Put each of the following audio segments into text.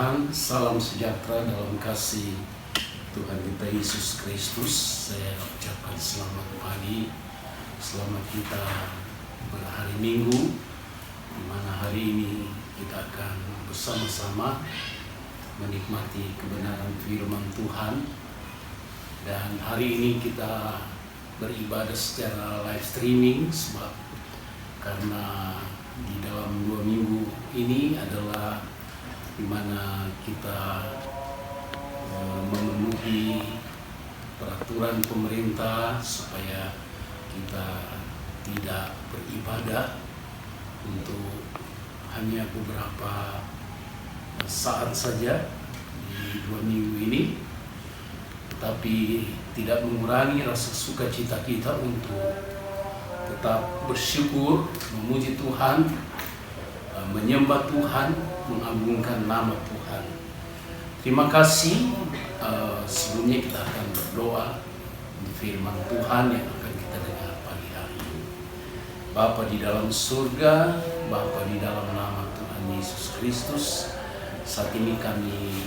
Tuhan, salam sejahtera dalam kasih Tuhan kita Yesus Kristus. Saya ucapkan selamat pagi, selamat kita berhari Minggu, di mana hari ini kita akan bersama-sama menikmati kebenaran firman Tuhan. Dan hari ini kita beribadah secara live streaming sebab karena di dalam 2 minggu ini adalah di mana kita memenuhi peraturan pemerintah supaya kita tidak beribadah untuk hanya beberapa saat saja di 2 minggu ini, tetapi tidak mengurangi rasa sukacita kita untuk tetap bersyukur, memuji Tuhan, menyembah Tuhan, mengagungkan nama Tuhan. Terima kasih. Sebelumnya kita akan berdoa untuk firman Tuhan yang akan kita dengar pagi hari ini. Bapa di dalam surga, Bapa di dalam nama Tuhan Yesus Kristus, saat ini kami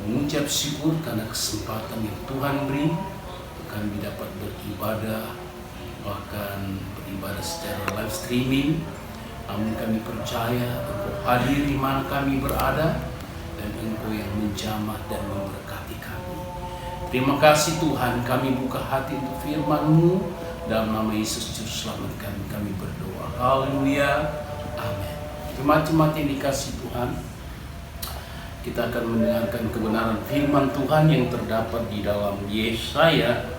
mengucap syukur karena kesempatan yang Tuhan beri untuk kami dapat beribadah, bahkan beribadah secara live streaming. Namun kami percaya Engkau hadir di mana kami berada dan Engkau yang menjamah dan memberkati kami. Terima kasih Tuhan, kami buka hati untuk firman-Mu. Dalam nama Yesus Juru Selamat kami berdoa. Haleluya. Amin. Jemaat-jemaat yang dikasihi Tuhan, kita akan mendengarkan kebenaran firman Tuhan yang terdapat di dalam Yesaya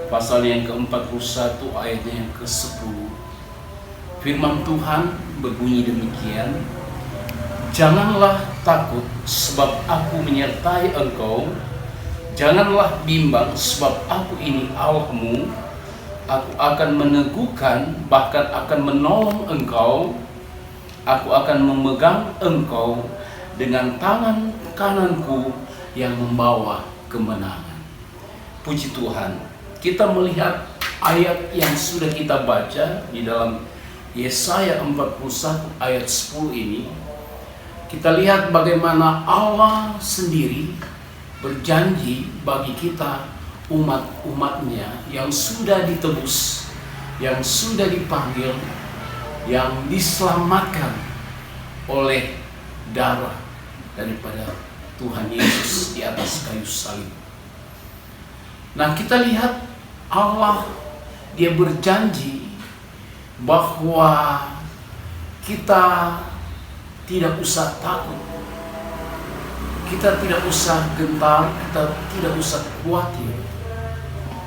pasal yang ke-41 ayatnya yang ke-10. Firman Tuhan berbunyi demikian, "Janganlah takut sebab aku menyertai engkau, janganlah bimbang sebab aku ini Allahmu, aku akan meneguhkan bahkan akan menolong engkau, aku akan memegang engkau dengan tangan kananku yang membawa kemenangan." Puji Tuhan, kita melihat ayat yang sudah kita baca di dalam Yesaya 41 ayat 10 ini. Kita lihat bagaimana Allah sendiri berjanji bagi kita umat-umatnya yang sudah ditebus, yang sudah dipanggil, yang diselamatkan oleh darah daripada Tuhan Yesus di atas kayu salib. Nah, kita lihat Allah, Dia berjanji bahwa kita tidak usah takut, kita tidak usah gentar, kita tidak usah khawatir,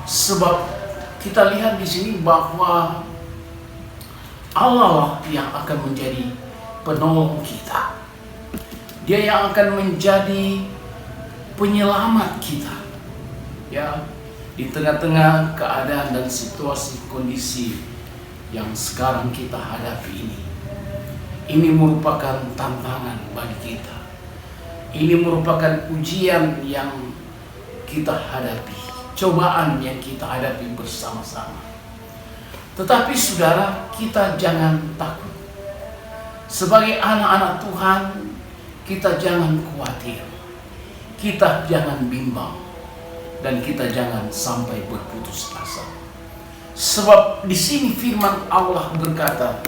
sebab kita lihat di sini bahwa Allah lah yang akan menjadi penolong kita. Dia yang akan menjadi penyelamat kita, ya, di tengah-tengah keadaan dan situasi kondisi yang sekarang kita hadapi ini. Ini merupakan tantangan bagi kita. Ini merupakan ujian yang kita hadapi, cobaan yang kita hadapi bersama-sama. Tetapi saudara, kita jangan takut. Sebagai anak-anak Tuhan, kita jangan khawatir, kita jangan bimbang, dan kita jangan sampai berputus asa. Sebab di sini firman Allah berkata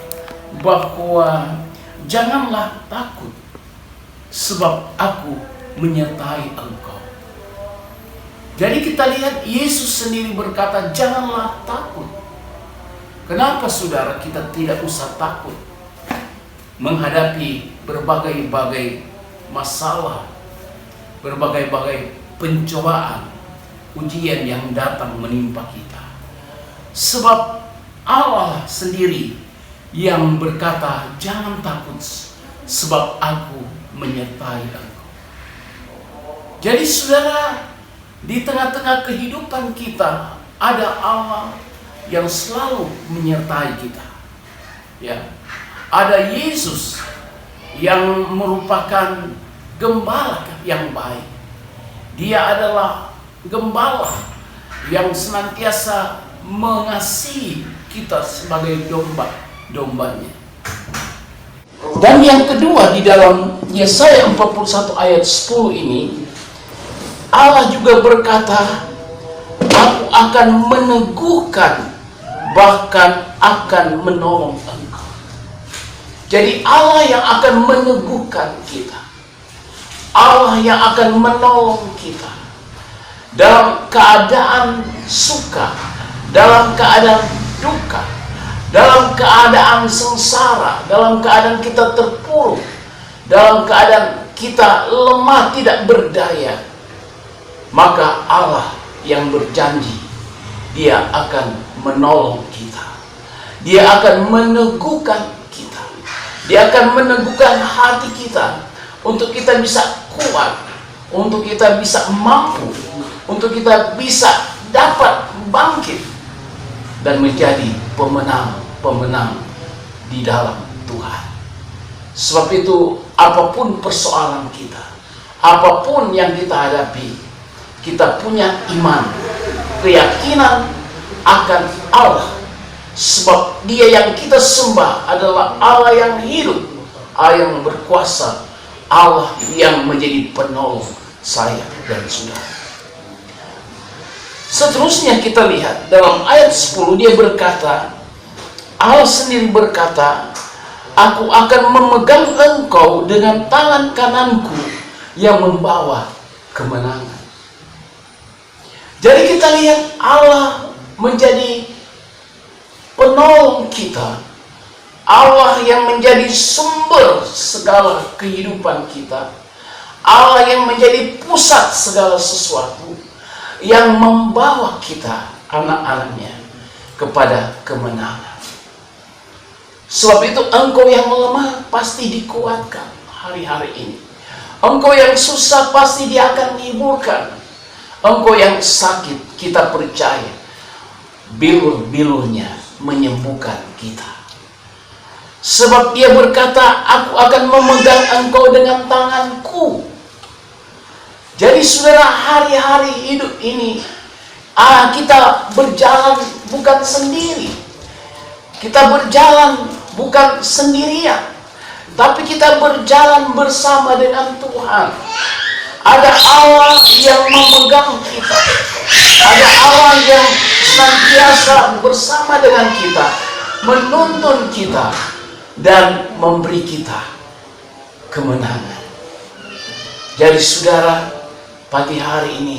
bahwa janganlah takut sebab aku menyertai engkau. Jadi kita lihat Yesus sendiri berkata janganlah takut. Kenapa saudara kita tidak usah takut menghadapi berbagai-bagai masalah, berbagai-bagai pencobaan, ujian yang datang menimpa kita? Sebab Allah sendiri yang berkata jangan takut sebab aku menyertai engkau. Jadi saudara, di tengah-tengah kehidupan kita ada Allah yang selalu menyertai kita, ya. Ada Yesus yang merupakan gembala yang baik. Dia adalah gembala yang senantiasa mengasihi kita sebagai domba-dombanya. Dan yang kedua, di dalam Yesaya 41 ayat 10 ini, Allah juga berkata, aku akan meneguhkan, bahkan akan menolong engkau. Jadi Allah yang akan meneguhkan kita, Allah yang akan menolong kita dalam keadaan suka, dalam keadaan duka, dalam keadaan sengsara, dalam keadaan kita terpuruk, dalam keadaan kita lemah tidak berdaya. Maka Allah yang berjanji, Dia akan menolong kita, Dia akan meneguhkan kita, Dia akan meneguhkan hati kita untuk kita bisa kuat, untuk kita bisa mampu, untuk kita bisa dapat bangkit dan menjadi pemenang-pemenang di dalam Tuhan. Sebab itu, apapun persoalan kita, apapun yang kita hadapi, kita punya iman, keyakinan akan Allah. Sebab Dia yang kita sembah adalah Allah yang hidup, Allah yang berkuasa, Allah yang menjadi penolong saya dan saudara. Seterusnya kita lihat dalam ayat 10, Dia berkata, Allah sendiri berkata, aku akan memegang engkau dengan tangan kananku yang membawa kemenangan. Jadi kita lihat Allah menjadi penolong kita, Allah yang menjadi sumber segala kehidupan kita, Allah yang menjadi pusat segala sesuatu, yang membawa kita, anak-anaknya, kepada kemenangan. Sebab itu engkau yang lemah pasti dikuatkan hari-hari ini. Engkau yang susah pasti Dia akan hiburkan. Engkau yang sakit, kita percaya bilur-bilurnya menyembuhkan kita. Sebab Dia berkata, aku akan memegang engkau dengan tanganku. Jadi saudara, hari-hari hidup ini kita berjalan bukan sendiri. Kita berjalan bukan sendirian, tapi kita berjalan bersama dengan Tuhan. Ada Allah yang memegang kita, ada Allah yang senantiasa bersama dengan kita, menuntun kita dan memberi kita kemenangan. Jadi saudara, pagi hari ini,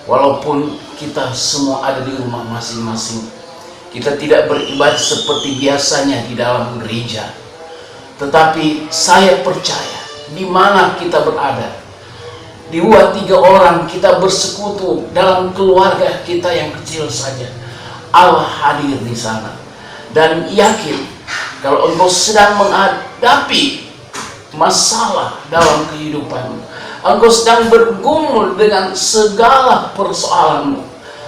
walaupun kita semua ada di rumah masing-masing, kita tidak beribadah seperti biasanya di dalam gereja, tetapi saya percaya di mana kita berada, 2-3 orang kita bersekutu dalam keluarga kita yang kecil saja, Allah hadir di sana. Dan yakin kalau engkau sedang menghadapi masalah dalam kehidupanmu, engkau sedang bergumul dengan segala persoalanmu,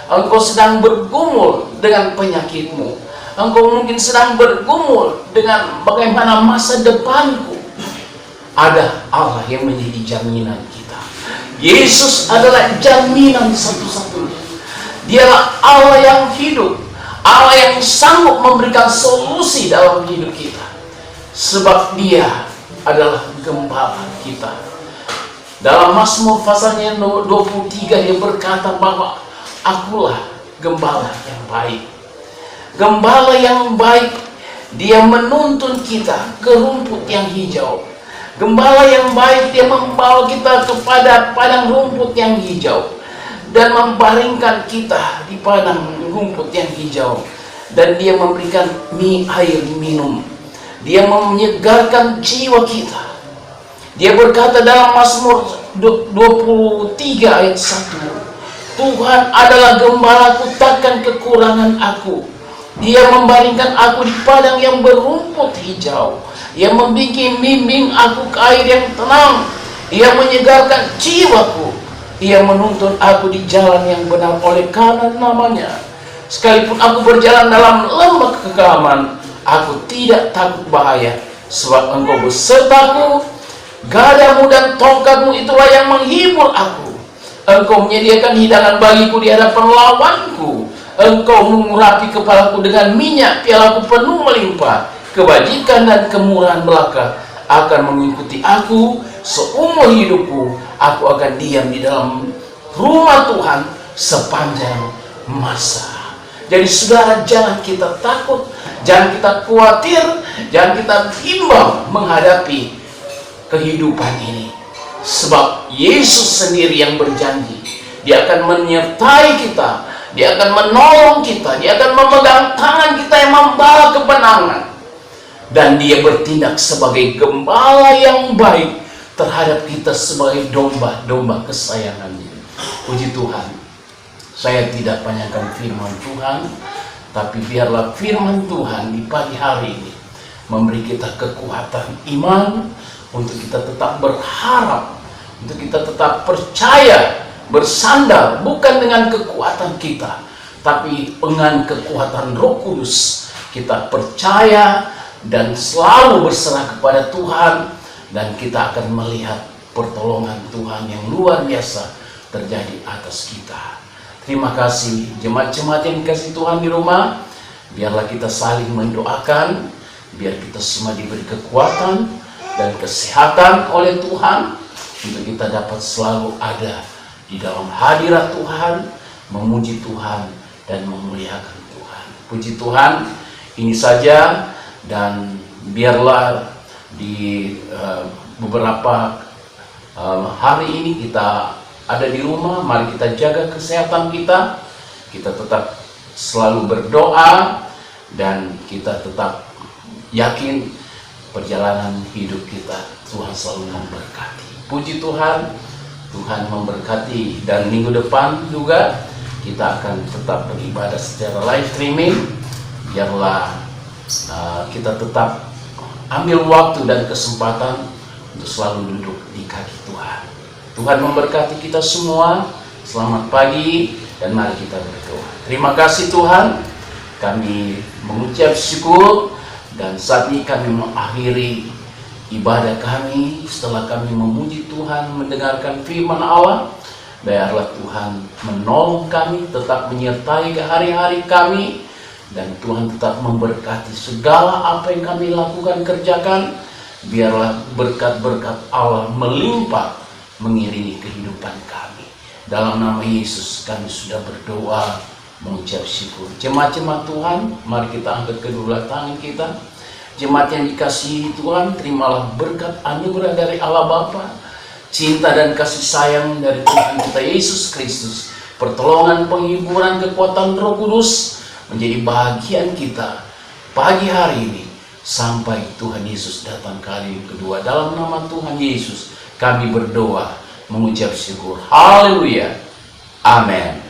engkau sedang bergumul dengan penyakitmu, engkau mungkin sedang bergumul dengan bagaimana masa depanku, ada Allah yang menjadi jaminan kita. Yesus adalah jaminan satu-satunya. Dialah Allah yang hidup, Allah yang sanggup memberikan solusi dalam hidup kita. Sebab Dia adalah gembala kita. Dalam Mazmur pasalnya 23, Dia berkata bahwa akulah gembala yang baik. Gembala yang baik, Dia menuntun kita ke rumput yang hijau. Gembala yang baik, Dia membawa kita kepada padang rumput yang hijau dan membaringkan kita di padang rumput yang hijau, dan Dia memberikan air minum. Dia menyegarkan jiwa kita. Dia berkata dalam Mazmur 23 ayat 1, Tuhan adalah gembalaku, takkan kekurangan aku. Dia membaringkan aku di padang yang berumput hijau. Ia membimbing aku ke air yang tenang. Ia menyegarkan jiwaku. Ia menuntun aku di jalan yang benar oleh karena namanya. Sekalipun aku berjalan dalam lembah kekelaman, aku tidak takut bahaya, sebab Engkau besertaku. Gadamu dan tongkatmu itulah yang menghibur aku. Engkau menyediakan hidangan bagiku di hadapan lawanku. Engkau mengurapi kepalaku dengan minyak, pialaku penuh melimpah. Kebajikan dan kemurahan belaka akan mengikuti aku seumur hidupku aku akan diam di dalam rumah Tuhan sepanjang masa. Jadi saudara, jangan kita takut, jangan kita khawatir, jangan kita bimbang menghadapi kehidupan ini. Sebab Yesus sendiri yang berjanji, Dia akan menyertai kita, Dia akan menolong kita, Dia akan memegang tangan kita yang membawa kemenangan. Dan Dia bertindak sebagai gembala yang baik terhadap kita sebagai domba-domba kesayangannya. Puji Tuhan. Saya tidak panjangkan firman Tuhan, tapi biarlah firman Tuhan di pagi hari ini memberi kita kekuatan iman untuk kita tetap berharap, untuk kita tetap percaya, bersandar bukan dengan kekuatan kita, tapi dengan kekuatan Roh Kudus. Kita percaya dan selalu berserah kepada Tuhan, dan kita akan melihat pertolongan Tuhan yang luar biasa terjadi atas kita. Terima kasih jemaat-jemaat yang dikasih Tuhan di rumah. Biarlah kita saling mendoakan, biar kita semua diberi kekuatan dan kesehatan oleh Tuhan, untuk kita dapat selalu ada di dalam hadirat Tuhan, memuji Tuhan dan memuliakan Tuhan. Puji Tuhan, ini saja. Dan biarlah di beberapa hari ini kita ada di rumah, mari kita jaga kesehatan kita. Kita tetap selalu berdoa, dan kita tetap yakin perjalanan hidup kita Tuhan selalu memberkati. Puji Tuhan, Tuhan memberkati. Dan minggu depan juga kita akan tetap beribadah secara live streaming. Biarlah kita tetap ambil waktu dan kesempatan untuk selalu duduk di kaki Tuhan. Tuhan memberkati kita semua. Selamat pagi, dan mari kita berdoa. Terima kasih Tuhan, kami mengucap syukur, dan saat ini kami mengakhiri ibadah kami setelah kami memuji Tuhan, mendengarkan firman Allah. Biarlah Tuhan menolong kami, tetap menyertai ke hari-hari kami, dan Tuhan tetap memberkati segala apa yang kami lakukan, kerjakan. Biarlah berkat-berkat Allah melimpah mengiringi kehidupan kami. Dalam nama Yesus kami sudah berdoa, mengucap syukur. Jemaat-jemaat Tuhan, mari kita angkat kedua tangan kita. Jemaat yang dikasihi Tuhan, terimalah berkat anugerah dari Allah Bapa, cinta dan kasih sayang dari Tuhan kita Yesus Kristus, pertolongan, penghiburan, kekuatan Roh Kudus menjadi bahagian kita pagi hari ini sampai Tuhan Yesus datang kali kedua. Dalam nama Tuhan Yesus kami berdoa, mengucap syukur. Haleluya. Amin.